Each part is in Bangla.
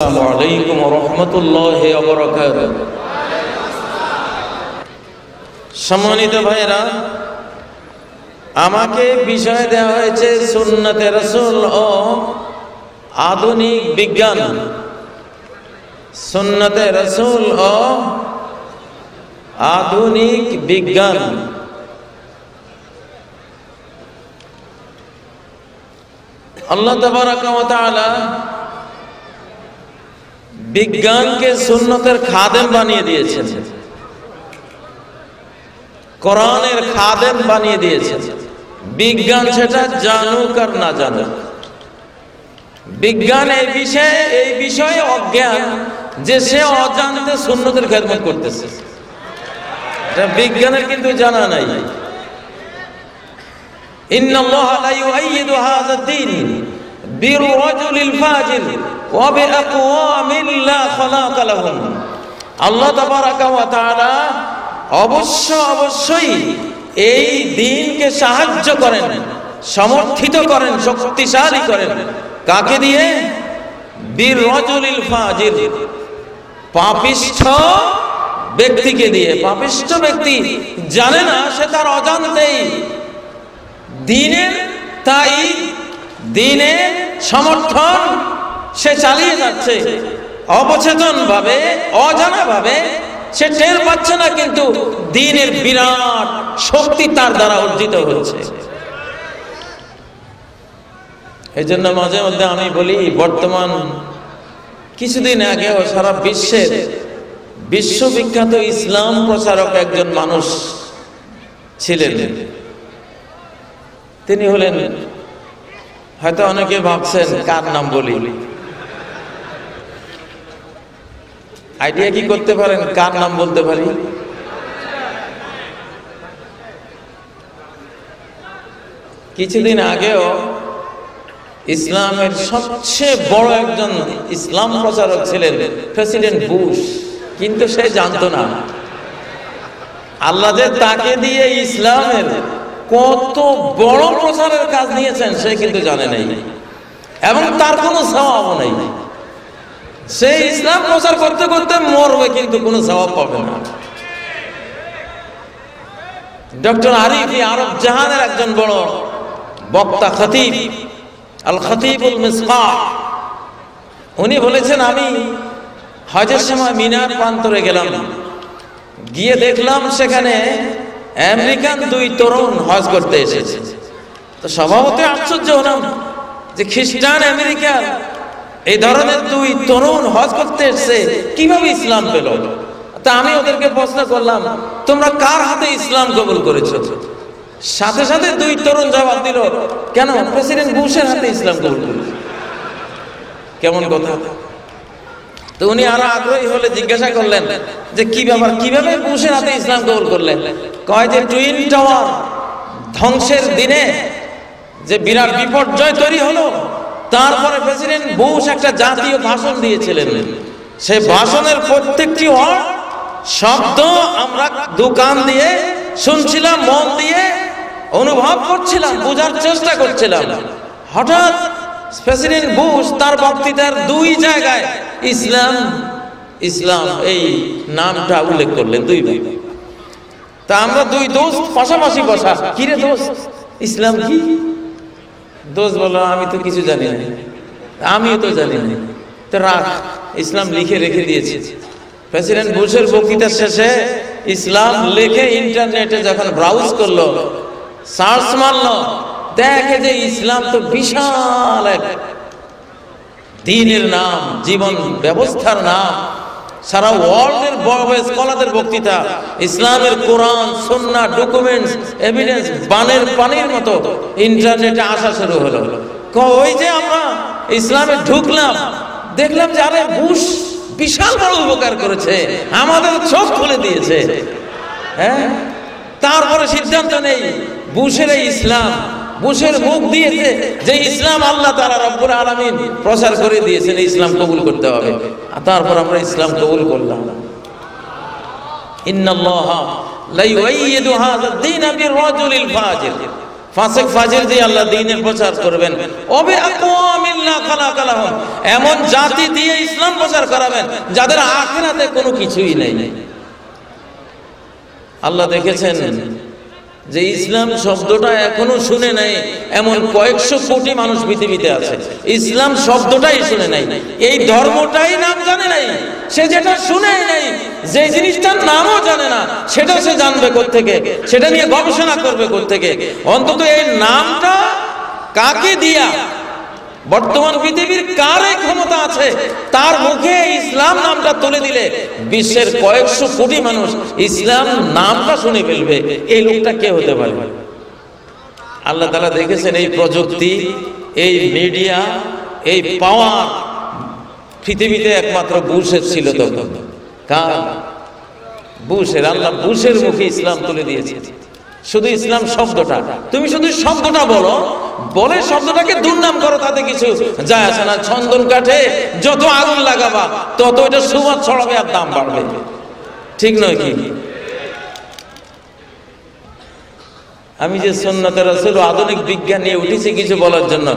আসসালামু আলাইকুম ওয়া রাহমাতুল্লাহি ওয়া বারাকাতুহু। সম্মানিত ভাইরা, আমাকে বিষয় দেওয়া হয়েছে সুন্নতে রাসূল ও আধুনিক বিজ্ঞান। সুন্নতে রাসূল ও আধুনিক বিজ্ঞান। আল্লাহ তাবারাকা ওয়া তাআলা বিজ্ঞানকে সুন্নতের খাদেম বানিয়ে দিয়েছেন, কোরআনের খাদেম বানিয়ে দিয়েছেন। বিজ্ঞান সেটা জানুক আর না জানুক, বিজ্ঞান এই বিষয়ে অজ্ঞান যে সে অজান্তে সুন্নতের খেদমত করতেছে, এটা বিজ্ঞানের কিন্তু জানা নাই। ইন্নাল্লাহা লা ইউআইয়িদু হাযা দ্বীন বিররাজুলিল ফাজির ওয়া বিআকওয়ামিন লা খালাকা লাহুম। আল্লাহ তাবারাকা ওয়া তাআলা অবশ্যই এই দ্বীনকে সাহায্য করেন, সমর্থিত করেন, শক্তিশালী করেন। কাকে দিয়ে? বিররাজুলিল ফাজির, পাপিষ্ঠ ব্যক্তিকে দিয়ে। পাপিষ্ঠ ব্যক্তি জানে না, সে তার অজান্তেই দ্বীনের দ্বীনের সমর্থন সে চালিয়ে যাচ্ছে অবচেতন ভাবে, অজানা ভাবে। সে টের পাচ্ছে না, কিন্তু দ্বীনের বিরাট শক্তি তার দ্বারা অর্জিত হচ্ছে। এই জন্য মাঝে মধ্যে আমি বলি, বর্তমান কিছুদিন আগেও সারা বিশ্বের বিশ্ববিখ্যাত ইসলাম প্রচারক একজন মানুষ ছিলেন। তিনি হলেন, হয়তো অনেকে ভাবছেন কার নাম বলি, আইডিয়া কি করতে পারেন কার নাম বলতে পারি? কিছুদিন আগেও ইসলামের সবচেয়ে বড় একজন ইসলাম প্রচারক ছিলেন প্রেসিডেন্ট বুশ, কিন্তু সে জানতো না আল্লাহ যে তাকে দিয়ে ইসলামের কত বড় প্রচারের কাজ নিয়েছেন সে কিন্তু জানে নাই, এবং তার কোনো সওয়াবও নাই। সে ইসলাম প্রচার করতে করতে মরবে, কিন্তু কোনো সওয়াব পাবে না। ডক্টর আরিফি আরব জাহানের একজন বড় বক্তা, খতিব, আল খতিবুল মিসবাহ, উনি বলেছেন, আমি হজের সময় মিনার প্রান্তরে গেলাম, গিয়ে দেখলাম সেখানে আমেরিকান দুই তরুণ হজ করতে এসেছে। তো স্বভাবতই আশ্চর্য হলাম যে খ্রিস্টান আমেরিকান এই ধরনের দুই তরুণ হজ করতে এসেছে, কিভাবে ইসলাম পেল? তা আমি ওদেরকে প্রশ্ন করলাম, তোমরা কার হাতে ইসলাম কবুল করেছো? সাথে সাথে দুই তরুণ জবাব দিল, কেন প্রেসিডেন্ট বুশের হাতে ইসলাম কবুল করেছে। কেমন কথা! তো উনি আরো আগ্রহী হলে জিজ্ঞাসা করলেন যে কি ব্যাপার, কিভাবে বুশের হাতে ইসলাম কবুল করলেন? কয় যে টুইন টাওয়ার ধ্বংসের দিনে যে বিরাট বিপর্যয় তৈরি হলো, তারপরে প্রেসিডেন্ট বুশ একটা জাতীয় ভাষণ দিয়েছিলেন। সেই ভাষণের প্রত্যেকটি শব্দ আমরা দোকান দিয়ে শুনছিলাম, মন দিয়ে অনুভব করছিলাম, বোঝার চেষ্টা করছিলাম। হঠাৎ প্রেসিডেন্ট বুশ তার বক্তৃতার দুই জায়গায় ইসলাম ইসলাম এই নামটা উল্লেখ করলেন দুইবার। তা আমরা দুই দোস্ত পাশাপাশি বসা, কিরে দোস্ত ইসলাম কি? দোস্ত বলল, আমি তো কিছু জানি না। আমিও তো জানি না। তো রাখ, ইসলাম লিখে রেখে দিয়েছি। প্রেসিডেন্ট বুশের বক্তৃতার শেষে ইসলাম লিখে ইন্টারনেটে যখন ব্রাউজ করলো, সার্চ মারলো, দেখে যে ইসলাম তো বিশাল এক দ্বীনের নাম, জীবন ব্যবস্থার নাম। সারা ওয়ার্ল্ডের বড় বড় স্কলারদের বক্তৃতা, ইসলামের কোরআন, সুন্নাহ, ডকুমেন্টস, এভিডেন্স বানের পানির মতো ইন্টারনেটে আসা শুরু হলো। ওই যে আমরা ইসলামে ঢুকলাম, দেখলাম যে আরে বুশ বিশাল বড় উপকার করেছে, আমাদের চোখ খুলে দিয়েছে। হ্যাঁ, তারপরে সিদ্ধান্ত নেই বুশের এই ইসলাম, বুশের মুখ দিয়েছে যে ইসলাম আল্লাহ তাআলা রব্বুল আলামিন প্রচার করে দিয়েছেন, ইসলাম কবুল করতে হবে। তারপর আমরা ইসলাম কবুল করলাম। ইন্নাল্লাহা লা ইউআইয়িদু হাযা দ্বীন বিররাজুলিল ফাজির ফাসিক ফাজির দিয়ে আল্লাহ দ্বীনের প্রচার করবেন। ওবে আকওয়ামিল্লা খালাকালাহুম, এমন জাতি দিয়ে ইসলাম প্রচার করাবেন যাদের আখিরাতে কোনো কিছুই নেই। আল্লাহ দেখেছেন যে ইসলাম শব্দটা এখনো শুনে নাই এমন কয়েকশো কোটি মানুষ পৃথিবীতে আছে, ইসলাম শব্দটাই শুনে নাই, এই ধর্মটাই নাম জানে নাই। সে যেটা শুনে নাই, যে জিনিসটার নামও জানে না, সেটা সে জানবে কোত্থেকে, সেটা নিয়ে গবেষণা করবে কোত্থেকে? অন্তত এই নামটা কাকে দিয়া, বর্তমান পৃথিবীর কার এই ক্ষমতা আছে তার মুখে ইসলাম নামটা তুলে দিলে বিশ্বের কয়েকশো কোটি মানুষ ইসলাম নামটা শুনে ফেলবে। এই লোকটা কে হতে পারে? আল্লাহ তাআলা দেখেছেন এই প্রযুক্তি, এই মিডিয়া, এই পাওয়ার পৃথিবীতে একমাত্র বুশের ছিল তখন। কার? বুশের। আল্লাহ বুশের মুখে ইসলাম তুলে দিয়েছে। শুধু ইসলাম শব্দটা, তুমি শুধু শব্দটা বলো, বলে শব্দটাকে দুর্নাম করো, তাতে কিছু যায় আসে না। চন্দন কাঠে যত আগুন লাগাবা তত এটা সুবাদ ছড়াবে আর দাম বাড়বে, ঠিক নয় কি? আমি যে সুন্নতে রাসূল আধুনিক বিজ্ঞান নিয়ে উঠেছি কিছু বলার জন্য,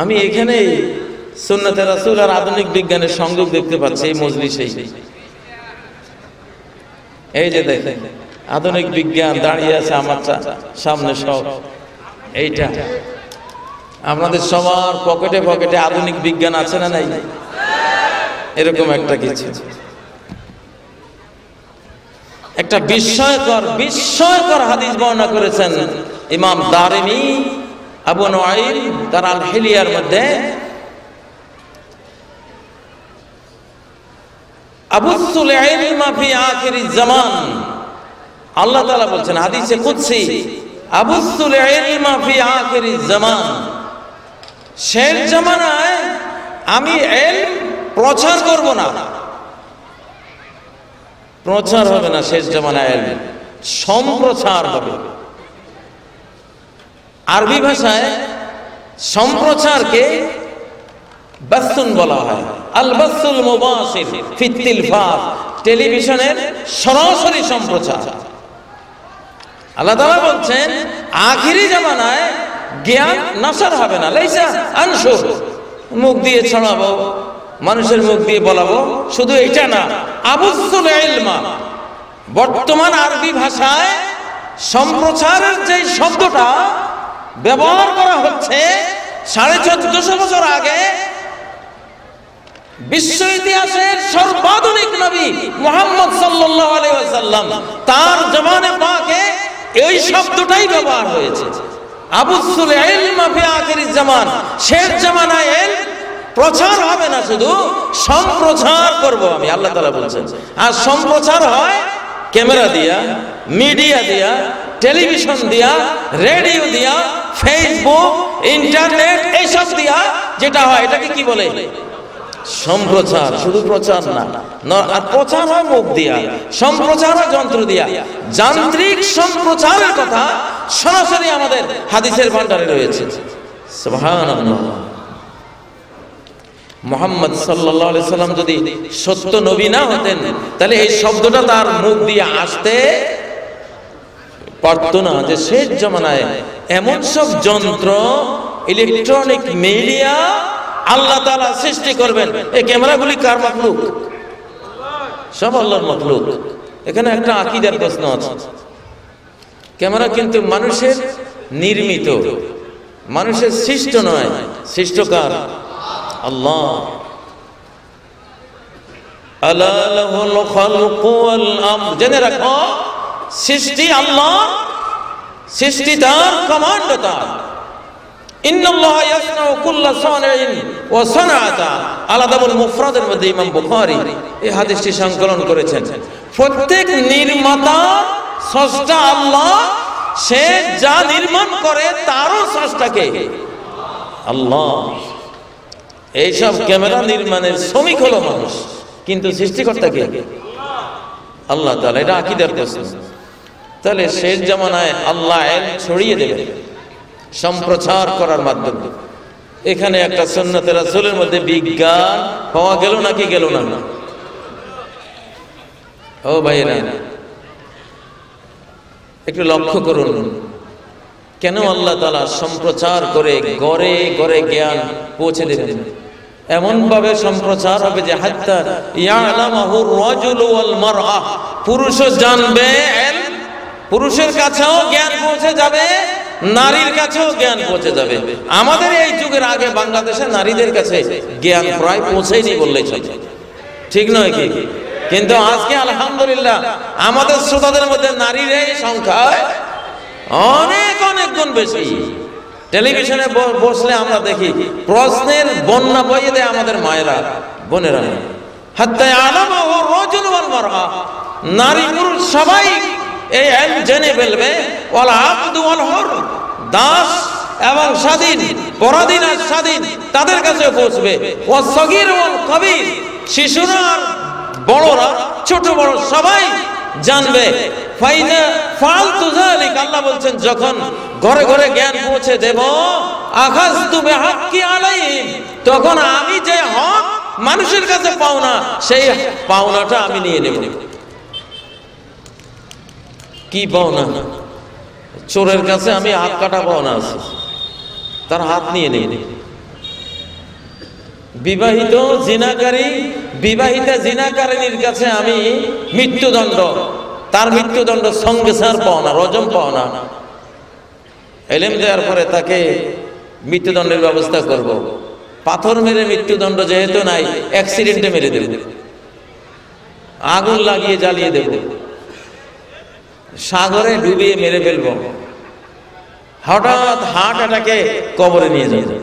আমি এখানে সুন্নতে রাসূল আর আধুনিক বিজ্ঞানের সংযোগ দেখতে পাচ্ছি এই মজলিসেই। এই যে দেখেন আধুনিক বিজ্ঞান দাঁড়িয়ে আছে আমার সামনে সব। এইটা আপনাদের সবার পকেটে পকেটে আধুনিক বিজ্ঞান আছে না নাই? এরকম একটা কিছু, একটা বিস্ময়কর হাদিস বর্ণনা করেছেন ইমাম দারিমি, আবু নুআইম তার আল হিলিয়ার মধ্যে। আবুসুল ইলমা ফি আখিরিজ জামান, আল্লাহ তাআলা বলছেন হাদিসে কুদসি, আবুসুল ইলমা ফি আখিরিজ জামান, শেষ জামানায় আমি ইলম প্রচার করব না, প্রচার হবে না শেষ জামানায়, ইলম সম্প্রচার হবে। আরবি ভাষায় সম্প্রচারকে বাসুন বলা হয়, আল বাসুল মুবাশির ফি তিলফাজ, টেলিভিশনের সরাসরি সম্প্রচার। আল্লাহ তাআলা বলছেন আখিরি জামানায় জ্ঞান নশর হবে না, লাইসা আনশুর, মুখ দিয়ে ছড়াবো, মানুষের মুখ দিয়ে বলাবো, শুধু এটা না, আবুসুল ইলমা। বর্তমান আরবি ভাষায় সম্প্রচারের যে শব্দটা ব্যবহার করা হচ্ছে 1450 বছর আগে বিশ্ব ইতিহাসের সর্বাধুনিক নবী মুহাম্মদ সাল্লাল্লাহু আলাইহি ওয়াসাল্লাম তার জমানে পাকে এই শব্দটাই ব্যবহার হয়েছে। আবুসুল ইলমা ফি আখিরিজ জামান, শেষ জামানায় ইলম প্রচার হবে না, শুধু সম্প্রচার করব আমি, আল্লাহ তাআলা বলছেন। আর সম্প্রচার হয় ক্যামেরা দিয়া, মিডিয়া দিয়া, টেলিভিশন দিয়া, রেডিও দিয়া, ফেসবুক, ইন্টারনেট, এইসব দিয়া যেটা হয় এটাকে কি বলে? সম্প্রচার। শুধু প্রচার না, আর প্রচার হয় মুখ দিয়া, সম্প্রচার হয় যন্ত্র দিয়া। যান্ত্রিক সম্প্রচারের কথা সরাসরি আমাদের হাদিসের ভান্ডারে রয়েছে। সুবহানাল্লাহ। মুহাম্মদ সাল্লাল্লাহু আলাইহি সাল্লাম যদি সত্য নবী না হতেন তাহলে এই শব্দটা তার মুখ দিয়ে আসতে পারত না, যে শেষ জামানায় এমন সব যন্ত্র, ইলেকট্রনিক মিডিয়া আল্লাহ তাআলা সৃষ্টি করবেন। এই ক্যামেরাগুলি কার মাখলুক? সব আল্লাহর মাখলুক। এখানে একটা আকীদার প্রশ্ন আছে। ক্যামেরা কিন্তু মানুষের নির্মিত, মানুষের সৃষ্ট নয়। সৃষ্ট কার? আল্লাহ। আলা লাহুল খালকু ওয়াল আমর, জেনে রাখো সৃষ্টি আল্লাহ, সৃষ্টি তার, কমান্ড তার। ইন্নাল্লাহা ইয়াসনাউ কুল্লা সানিইন ওয়া সানাআতা, আল-আদাবুল মুফরাদের মধ্যে ইমাম বুখারী এই হাদিসটি সংকলন করেছেন। প্রত্যেক নির্মাতা স্রষ্টা আল্লাহ, সে যা নির্মাণ করে তারও স্রষ্টা কে? আল্লাহ। এইসব ক্যামেরা নির্মাণের শ্রমিক হলো মানুষ, কিন্তু সৃষ্টিকর্তা কে? আল্লাহ তাআলা। এটা আকীদার প্রশ্ন। তাহলে শেষ জামানায় আল্লাহ ইলম ছড়িয়ে দেবেন সম্প্রচার করার মাধ্যমে। এখানে একটা সুন্নতে রাসূলের মধ্যে বিজ্ঞান পাওয়া গেল নাকি গেল না? ও ভাইরা একটু লক্ষ্য করুন, কেন আল্লাহ তাআলা সম্প্রচার করে ঘরে ঘরে জ্ঞান পৌঁছে দেবেন? এমন ভাবে সম্প্রচার হবে যে হাত্তা ইয়ালামাহু রাজুলু ওয়াল মারআ, পুরুষও জানবে, পুরুষের কাছেও জ্ঞান পৌঁছে যাবে, নারীর কাছেও জ্ঞান পৌঁছে যাবে। আমাদের এই যুগের আগে বাংলাদেশে নারীদের কাছে জ্ঞান প্রায় পৌঁছেইনি বললেই চলে, ঠিক নয় কি? কিন্তু আজকে আলহামদুলিল্লাহ আমাদের শ্রোতাদের মধ্যে নারীর এই সংখ্যা অনেক অনেক গুণ বেশি। টেলিভিশনে বসলে আমরা দেখি প্রশ্নের বন্যা বইয়ে দেয় আমাদের মায়েরা, বোনেরা। হাত্তা ইয়ালামাহু রাজুলু ওয়াল মারআ, নারী পুরুষ সবাই এই ইলম জেনে ফেলবে। ওয়াল আবদু ওয়াল হুর, দাস এবং স্বাধীন, পরাধীন আর স্বাধীন তাদের কাছে পৌঁছবে। ওয়াস সগীর ওয়াল কবীর, শিশুরা আর বড়রা, ছোট বড় সবাই জানবে। ফাইদা ফালতু যালিক, আল্লাহ বলছেন যখন ঘরে ঘরে জ্ঞান পৌঁছে দেব, আখাযতু বিহাক্কি আলাইহিম, তখন আমি যে হক মানুষের কাছে পাওনা, সেই পাওনাটা আমি নিয়ে নেব। কি পাওনা? চোরের কাছে আমি হাত কাটা পাওনা আছে, তার হাত নিয়ে নেই। বিবাহিত জিনাকারী, বিবাহিতা জিনাকারিনীর কাছে আমি মৃত্যুদণ্ড, তার মৃত্যুদণ্ড সঙ্গে সার পাওনা, রজম পাওনা। ইলম দেওয়ার পরে তাকে মৃত্যুদণ্ডের ব্যবস্থা করব। পাথর মেরে মৃত্যুদণ্ড যেহেতু নাই, অ্যাক্সিডেন্টে মেরে দেব, আগুন লাগিয়ে জ্বালিয়ে দেব, সাগরে ডুবিয়ে মেরে ফেলবো, হঠাৎ হার্ট অ্যাটাকে কবরে নিয়ে যাবে।